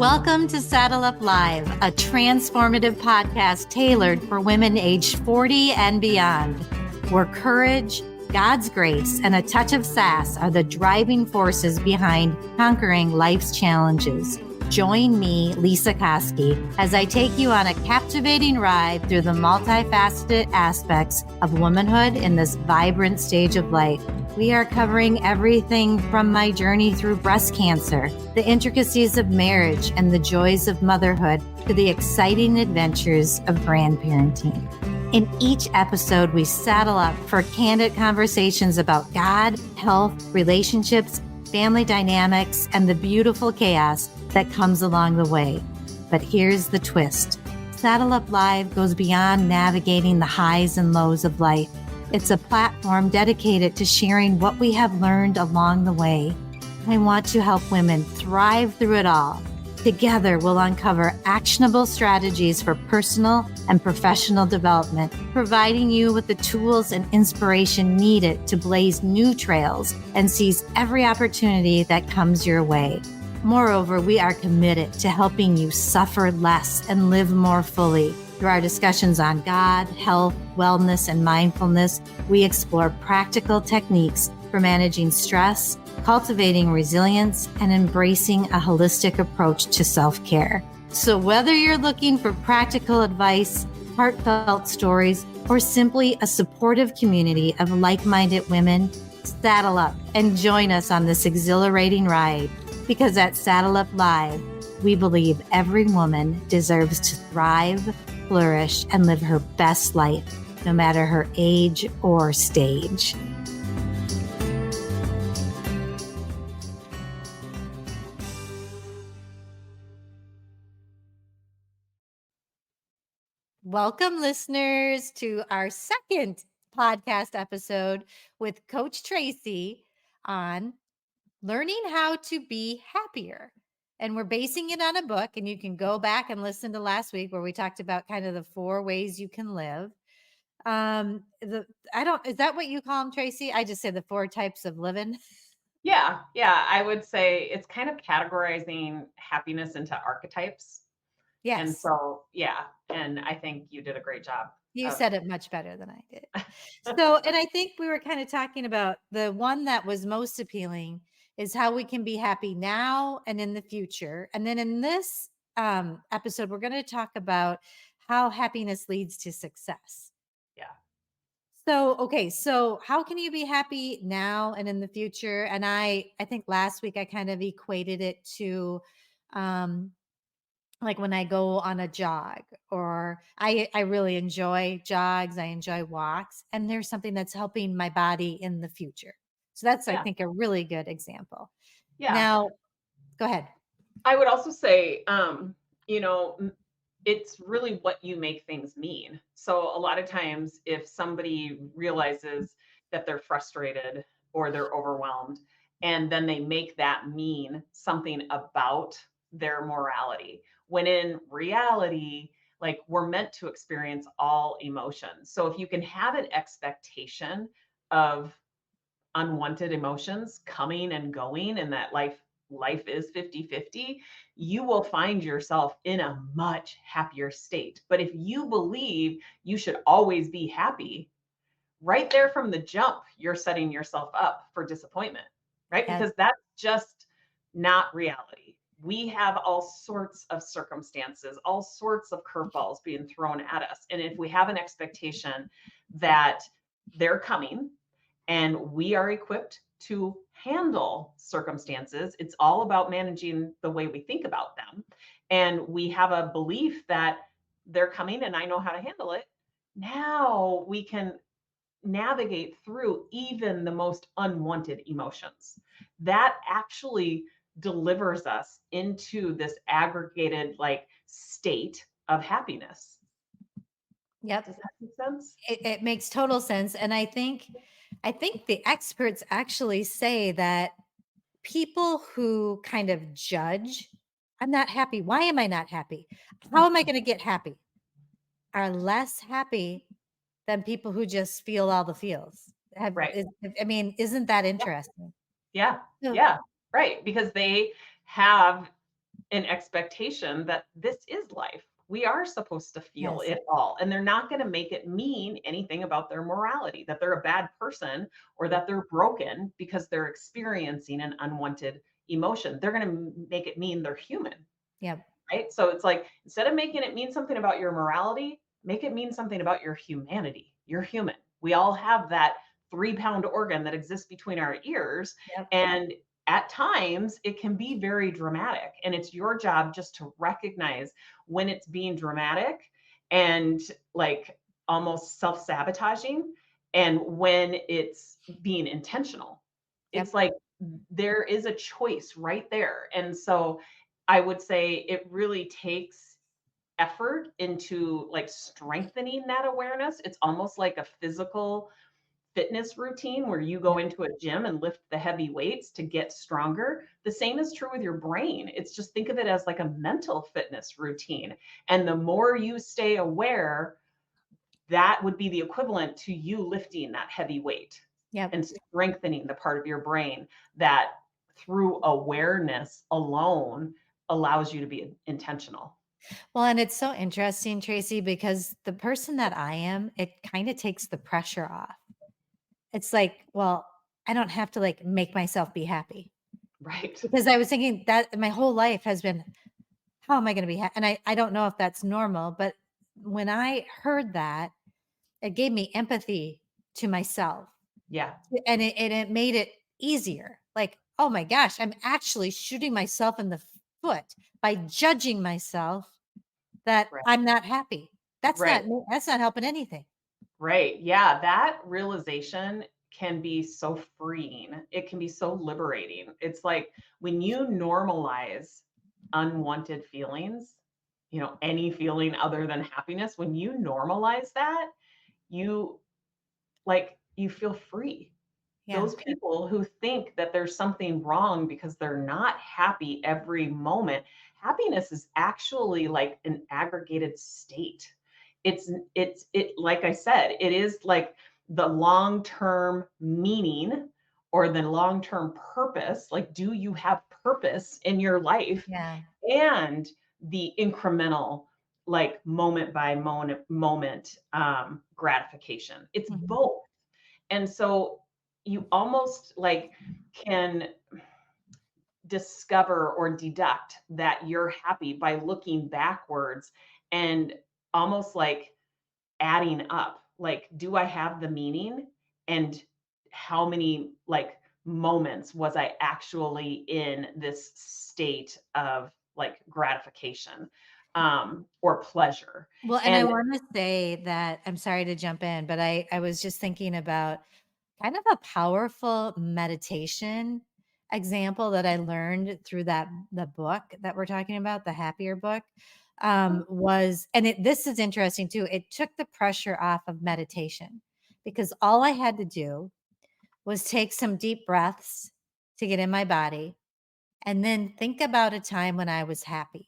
Welcome to Saddle Up Live, a transformative podcast tailored for women aged 40 and beyond, where courage, God's grace, and a touch of sass are the driving forces behind conquering life's challenges. Join me, Lesa, as I take you on a captivating ride through the multifaceted aspects of womanhood in this vibrant stage of life. We are covering everything from my journey through breast cancer, the intricacies of marriage, and the joys of motherhood, to the exciting adventures of grandparenting. In each episode, we saddle up for candid conversations about God, health, relationships, family dynamics, and the beautiful chaos that comes along the way. But here's the twist. Saddle Up Live goes beyond navigating the highs and lows of life. It's a platform dedicated to sharing what we have learned along the way. I want to help women thrive through it all. Together, we'll uncover actionable strategies for personal and professional development, providing you with the tools and inspiration needed to blaze new trails and seize every opportunity that comes your way. Moreover, we are committed to helping you suffer less and live more fully. Through our discussions on God, health, wellness, and mindfulness, we explore practical techniques for managing stress, cultivating resilience, and embracing a holistic approach to self-care. So whether you're looking for practical advice, heartfelt stories, or simply a supportive community of like-minded women, saddle up and join us on this exhilarating ride. Because at Saddle Up Live, we believe every woman deserves to thrive, flourish, and live her best life, no matter her age or stage. Welcome, listeners, to our second podcast episode with Coach Tracy on learning how to be happier. And we're basing it on a book, and you can go back and listen to last week where we talked about kind of the 4 ways you can live. Is that what you call them, Tracy? I just say the 4 types of living. Yeah. I would say it's kind of categorizing happiness into archetypes. Yes. And so, and I think you did a great job. You said it much better than I did. And I think we were kind of talking about the one that was most appealing is how we can be happy now and in the future. And then in this episode, we're going to talk about how happiness leads to success. Yeah. So how can you be happy now and in the future? And I think last week I kind of equated it to like when I go on a jog, or I really enjoy jogs. I enjoy walks, and there's something that's helping my body in the future. So that's, I think, a really good example. Yeah. Now, go ahead. I would also say, it's really what you make things mean. So a lot of times if somebody realizes that they're frustrated or they're overwhelmed, and then they make that mean something about their morality, when in reality, like, we're meant to experience all emotions. So if you can have an expectation of unwanted emotions coming and going, and that life is 50-50, you will find yourself in a much happier state. But if you believe you should always be happy, right there from the jump, you're setting yourself up for disappointment, right? Yes. Because that's just not reality. We have all sorts of circumstances, all sorts of curveballs being thrown at us. And if we have an expectation that they're coming and we are equipped to handle circumstances, it's all about managing the way we think about them. And we have a belief that they're coming and I know how to handle it. Now we can navigate through even the most unwanted emotions. That actually delivers us into this aggregated state of happiness. Yep. Does that make sense? It makes total sense. And I think the experts actually say that people who kind of judge, I'm not happy. Why am I not happy? How am I going to get happy? Are less happy than people who just feel all the feels. Right. Isn't that interesting? Yeah. Right. Because they have an expectation that this is life. We are supposed to feel Yes. it all. And they're not going to make it mean anything about their morality, that they're a bad person or that they're broken because they're experiencing an unwanted emotion. They're going to make it mean they're human, Yep. right? So it's like, instead of making it mean something about your morality, make it mean something about your humanity. You're human. We all have that 3-pound organ that exists between our ears. Yep. And at times it can be very dramatic. And it's your job just to recognize when it's being dramatic and like almost self sabotaging, and when it's being intentional. It's Yep. like there is a choice right there. And so I would say it really takes effort into like strengthening that awareness. It's almost like a physical fitness routine where you go Yep. into a gym and lift the heavy weights to get stronger. The same is true with your brain. It's just, think of it as like a mental fitness routine. And the more you stay aware, that would be the equivalent to you lifting that heavy weight Yep. and strengthening the part of your brain that through awareness alone allows you to be intentional. Well, and it's so interesting, Tracy, because the person that I am, it kind of takes the pressure off. It's like, well, I don't have to like make myself be happy, Right. because I was thinking that my whole life has been, how am I going to be happy? And I don't know if that's normal, but when I heard that, it gave me empathy to myself, Yeah. and it made it easier. Like, oh my gosh, I'm actually shooting myself in the foot by judging myself that Right. I'm not happy. Right. That's not helping anything. Right. Yeah. That realization can be so freeing. It can be so liberating. It's like when you normalize unwanted feelings, any feeling other than happiness, when you normalize that, you you feel free. Yeah. Those people who think that there's something wrong because they're not happy every moment, happiness is actually like an aggregated state. It like I said, it is like the long-term meaning or the long-term purpose. Like, do you have purpose in your life? Yeah. And the incremental, like moment by moment gratification. It's Mhm. both. And so you almost like can discover or deduct that you're happy by looking backwards and almost like adding up. Like, do I have the meaning? And how many like moments was I actually in this state of like gratification or pleasure? Well, and I And want to say that I'm sorry to jump in, but I was just thinking about kind of a powerful meditation example that I learned through the book that we're talking about, the Happier book, was, and this is interesting too. It took the pressure off of meditation, because all I had to do was take some deep breaths to get in my body, and then think about a time when I was happy,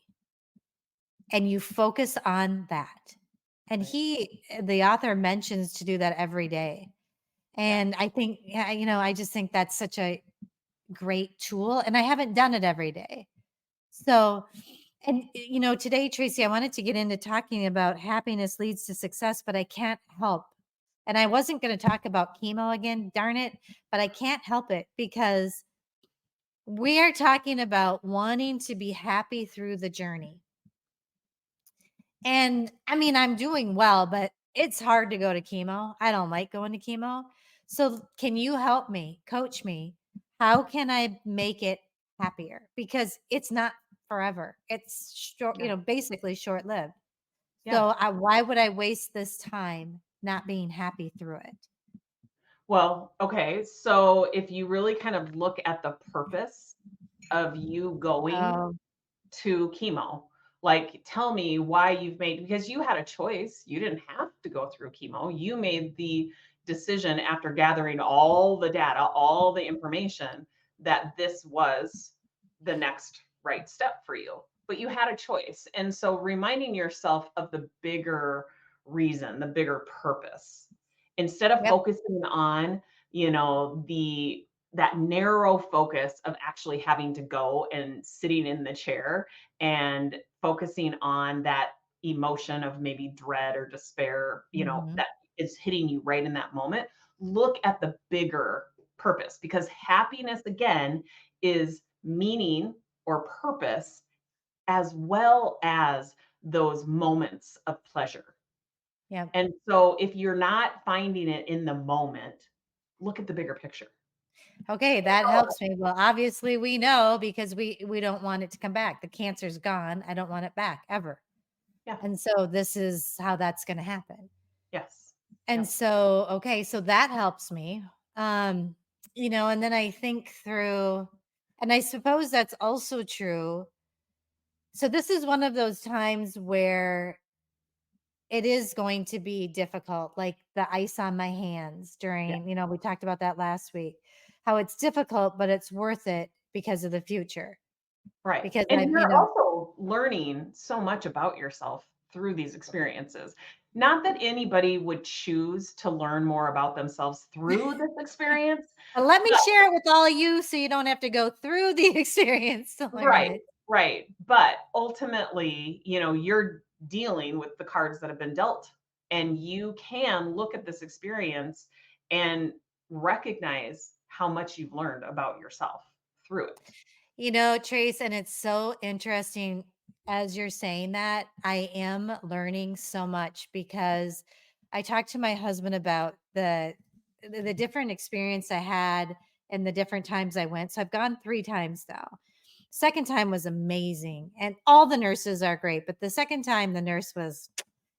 and you focus on that. And right, the author mentions to do that every day. yeah, And I think, yeah, I just think that's such a great tool. And I haven't done it every day. So, and today, Tracy, I wanted to get into talking about happiness leads to success, but I can't help. And I wasn't going to talk about chemo again, darn it, but I can't help it, because we are talking about wanting to be happy through the journey. And I mean, I'm doing well, but it's hard to go to chemo. I don't like going to chemo. So, can you help me, coach me? How can I make it happier? Because it's not forever. It's short, yeah, basically short lived. yeah. So, why would I waste this time not being happy through it? Well, okay. So if you really kind of look at the purpose of you going Oh, to chemo, like tell me why you've made, because you had a choice. You didn't have to go through chemo. You made the decision after gathering all the data, all the information, that this was the next right step for you. But you had a choice. And so reminding yourself of the bigger reason, the bigger purpose, instead of yep. focusing on, the that narrow focus of actually having to go and sitting in the chair and focusing on that emotion of maybe dread or despair, Mhm. that is hitting you right in that moment. Look at the bigger purpose, because happiness, again, is meaning or purpose, as well as those moments of pleasure. Yep. And so if you're not finding it in the moment, look at the bigger picture. Okay, that helps me. Well, obviously we know because we don't want it to come back. The cancer's gone. I don't want it back ever. Yeah. And so this is how that's going to happen. Yes. And Yep. so, okay, so that helps me. Um, and then I think through, and I suppose that's also true. So this is one of those times where it is going to be difficult, like the ice on my hands Yeah. during, we talked about that last week, how it's difficult, but it's worth it because of the future. Right. Because And I'm, you're also learning so much about yourself through these experiences. Not that anybody would choose to learn more about themselves through this experience, but let me but share it with all of you so you don't have to go through the experience to learn right, it. right. But ultimately, you're dealing with the cards that have been dealt. And you can look at this experience and recognize how much you've learned about yourself through it. Trace, and it's so interesting as you're saying that. I am learning so much because I talked to my husband about the different experience I had and the different times I went. So I've gone 3 times now. Second time was amazing, and all the nurses are great, but the second time the nurse was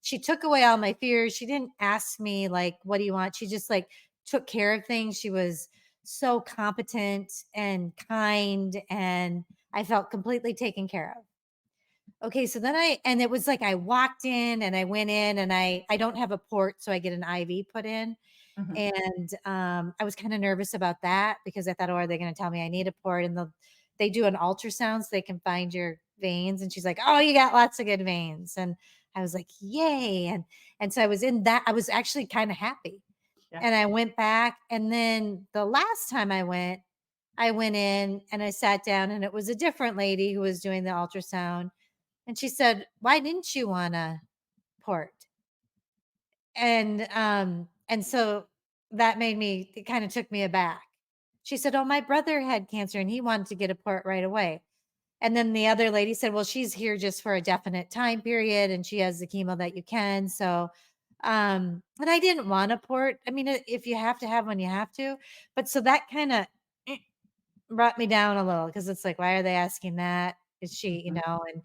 she took away all my fears. She didn't ask me like, "What do you want?" She just like took care of things. She was so competent and kind, and I felt completely taken care of. Okay, so then and it was like I walked in and I went in and I don't have a port, so I get an IV put in. Mhm. And I was kind of nervous about that because I thought, oh, are they going to tell me I need a port? And they do an ultrasound so they can find your veins. And she's like, oh, you got lots of good veins. And I was like, yay. And so I was in that. I was actually kind of happy. Yeah. And I went back. And then the last time I went in and I sat down and it was a different lady who was doing the ultrasound. And she said, why didn't you want a port? And so that made me it kinda took me aback. She said, "Oh, my brother had cancer and he wanted to get a port right away." And then the other lady said, "Well, she's here just for a definite time period and she has the chemo that you can." So, and I didn't want a port. I mean, if you have to have one, you have to. But so that kinda brought me down a little because it's like, why are they asking that? Is she, Mhm.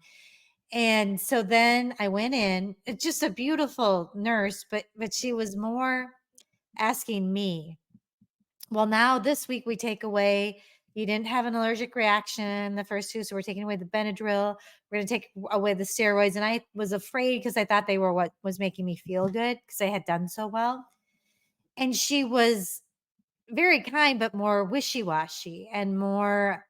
and so then I went in. It's just a beautiful nurse, but she was more asking me, well, now this week we take away you didn't have an allergic reaction the first 2, so we're taking away the Benadryl. We're gonna take away the steroids. And I was afraid because I thought they were what was making me feel good because I had done so well. And she was very kind, but more wishy-washy and more,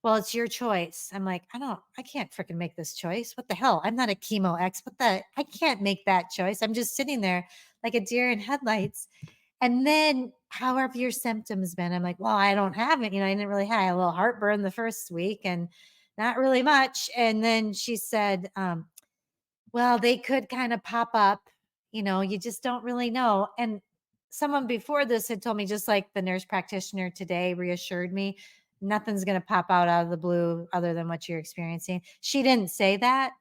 well, it's your choice. I'm like, I can't freaking make this choice. What the hell? I'm not a chemo ex. I can't make that choice. I'm just sitting there like a deer in headlights. And then, how have your symptoms been? I'm like, well, I don't have it. I didn't really have I had a little heartburn the first week and not really much. And then she said, well, they could kind of pop up, you just don't really know. And someone before this had told me, just like the nurse practitioner today reassured me, nothing's going to pop out of the blue other than what you're experiencing. She didn't say that.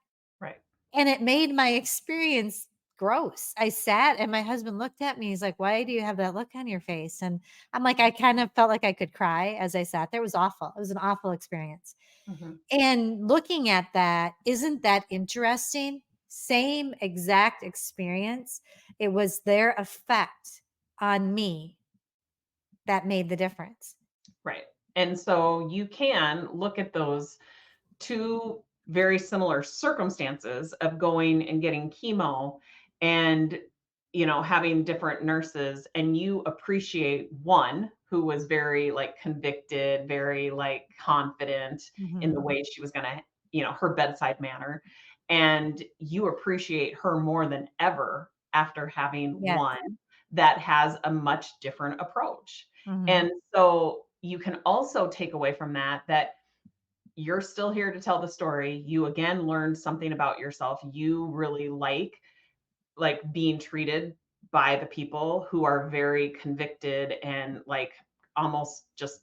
Right. And it made my experience gross. I sat and my husband looked at me. He's like, why do you have that look on your face? And I'm like, I kind of felt like I could cry as I sat there. It was awful. It was an awful experience. Mhm. And looking at that, isn't that interesting? Same exact experience. It was their effect on me that made the difference. Right. And so you can look at those two very similar circumstances of going and getting chemo and having different nurses, and you appreciate one who was very like convicted, very like confident in the Mhm. way she was going to, her bedside manner, and you appreciate her more than ever after having Yes. one that has a much different approach. Mhm. And so you can also take away from that you're still here to tell the story. You again learned something about yourself. You really like being treated by the people who are very convicted and like almost just,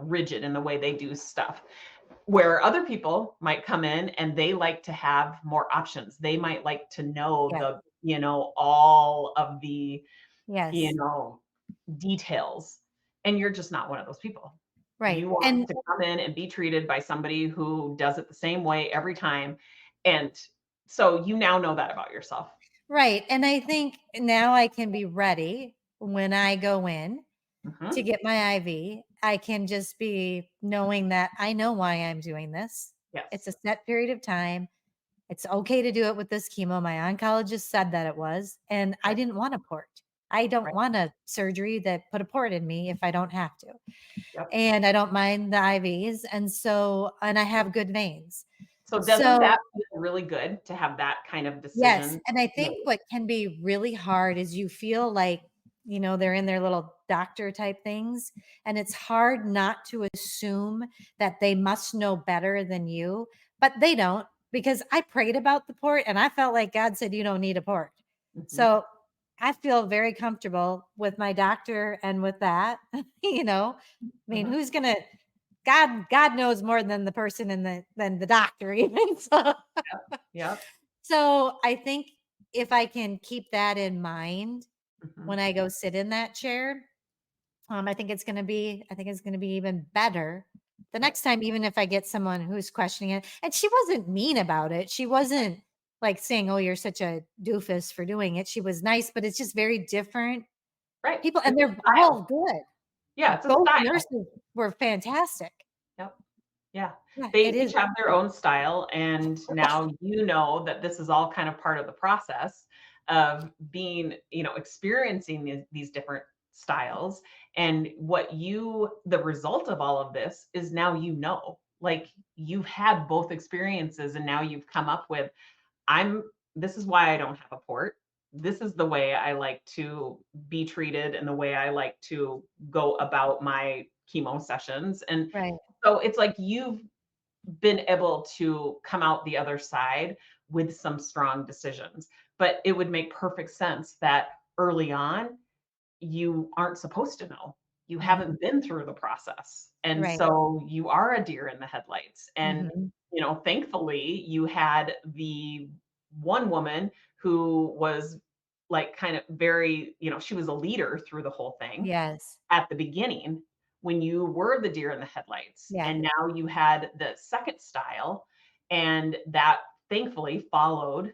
rigid in the way they do stuff. Where other people might come in and they like to have more options. They might like to know Yeah. all of the, you Yes. know, details. And you're just not one of those people. Right. You want And to come in and be treated by somebody who does it the same way every time. And so you now know that about yourself. right. And I think now I can be ready when I go in to Mhm. get my IV. I can just be knowing that I know why I'm doing this. It's a Yes. set period of time. It's okay to do it with this chemo. My oncologist said that it was, and I Right. didn't want a port. I don't Right. want a surgery that put a port in me if I don't have to. Yep. And I don't mind the IVs. And I have good veins. So doesn't So that feel really good to have that kind of yes, decision and I think made? what can be really hard is you feel like, they're in their little doctor type things, and it's hard not to assume that they must know better than you, but they don't, because I prayed about the port and I felt like God said you don't need a port. Mhm. So I feel very comfortable with my doctor and with that. I mean, Mhm. who's gonna God knows more than the person than the doctor even. Yep. So I think if I can keep that in mind Mhm. when I go sit in that chair, I think it's going to be even better the Right. next time, even if I get someone who's questioning it. And she wasn't mean about it. She wasn't like saying, "Oh, you're such a doofus for doing it." She was nice, but it's just very different Right. people, and It's a they're style. all good. Yeah, it's a Both style. nurses were fantastic. Yep. Yeah. Yeah, They it is. each have their own style, and now you know that this is all kind of part of the process of being, experiencing these different styles. And the result of all of this is now like you've had both experiences, and now you've come up with, this is why I don't have a port. This is the way I like to be treated and the way I like to go about my chemo sessions. And Right, so it's like you've been able to come out the other side with some strong decisions. But it would make perfect sense that early on, you aren't supposed to know. You mhm, haven't been through the process. And right, so you are a deer in the headlights. And, mhm, thankfully, you had the one woman who was like kind of very, she was a leader through the whole thing yes, at the beginning when you were the deer in the headlights. yeah, And now you had the second style, and that thankfully followed,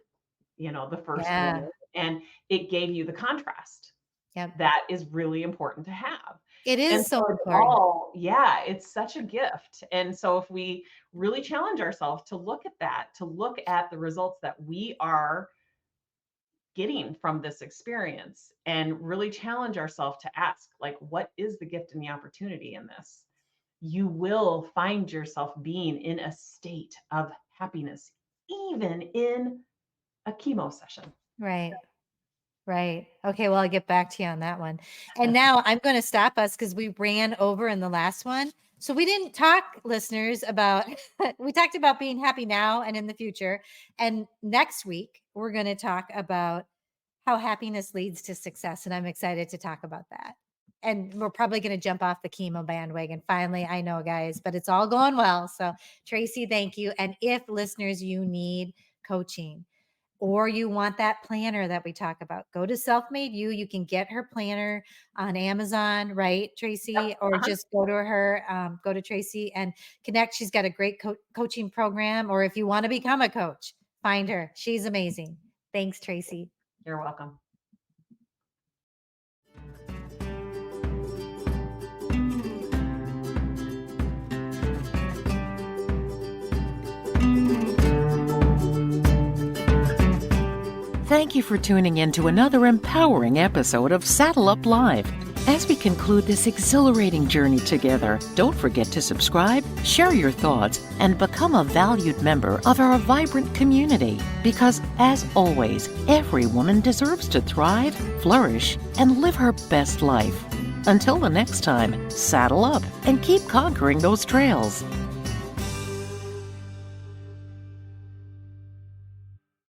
the first yeah, woman, and it gave you the contrast yep. that is really important to have. It And is so so important. it's such a gift. And so if we really challenge ourselves to look at that, to look at the results that we are getting from this experience, and really challenge ourselves to ask, like, what is the gift and the opportunity in this? You will find yourself being in a state of happiness, even in a chemo session. Right. Right. Okay. Well, I'll get back to you on that one. And now I'm going to stop us because we ran over in the last one. So we didn't talk, listeners, about, we talked about being happy now and in the future. And next week, we're going to talk about how happiness leads to success. And I'm excited to talk about that. And we're probably going to jump off the chemo bandwagon. Finally, I know, guys, but it's all going well. So, Tracy, thank you. And if listeners, you need coaching, or you want that planner that we talk about, go to Self Made You. You can get her planner on Amazon, right, Yep. Tracy? Or Uh-huh. just go to her, go to Tracy and connect. She's got a great coaching program. Or if you want to become a coach, find her. She's amazing. Thanks, Tracy. You're welcome. Thank you for tuning in to another empowering episode of Saddle Up Live. As we conclude this exhilarating journey together, don't forget to subscribe, share your thoughts, and become a valued member of our vibrant community. Because, as always, every woman deserves to thrive, flourish, and live her best life. Until the next time, saddle up and keep conquering those trails.